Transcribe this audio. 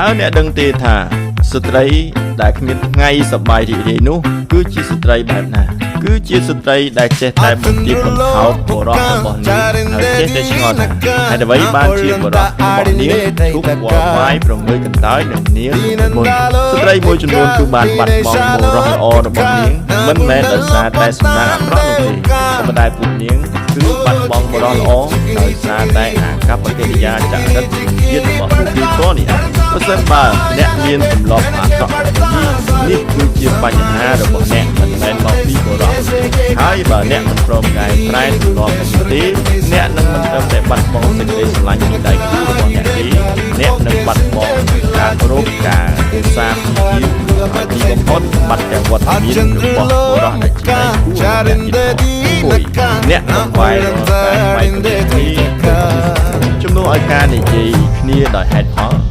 តើអ្នកដឹងទេថាស្ត្រីដែលគ្មានថ្ងៃសប្បាយរីករាយនោះគឺជាស្ត្រីបែបណាគឺជាស្ត្រីដែលចេះតែបន្ទាបបន្ថោតបុរសរបស់នាងហើយចេះតែឆ្ងល់ថាហេតុអ្វីបានជាបុរសរបស់នាងទូកវល់វាយប្រងើយកន្តើយនឹងនាងមុនស្ត្រីមួយចំនួនគឺបានបាត់បង់បុរសល្អរបស់នាងមិនមែនដោយសារតែសំណាងអាក្រក់នោះទេក៏ប៉ុន្តែពួកនាងគឺបាត់បង់បុរសល្អដោយសារតែអាកប្បកិរិយាចរិតជាតិរបស់ពួកគេក៏នេះឯងប្រសិនបើអ្នកមានទម្លាប់អាក្រក់នេះគឺជាបញ្ហារបស់អ្នកមិនមែនមកពីបុរសហើយបើអ្នកមិនព្រមកែប្រែទម្លាប់នេះទេអ្នកនឹងមិនត្រឹមតែបាត់បង់សេចក្តីស្រឡាញ់ពីដៃគូរបស់អ្នកទេអ្នកនឹងបាត់បង់ការគោរពការឧស្សាហ៍ពីជីវិតហើយទីបំផុតបាត់ទាំងវត្តមានរបស់បុរសដែលជាដៃគូរបស់អ្នកនឹងវាយរកការវាយគ្នាជំនួសឲ្យការនិយាយគ្នាដោយហេតុផល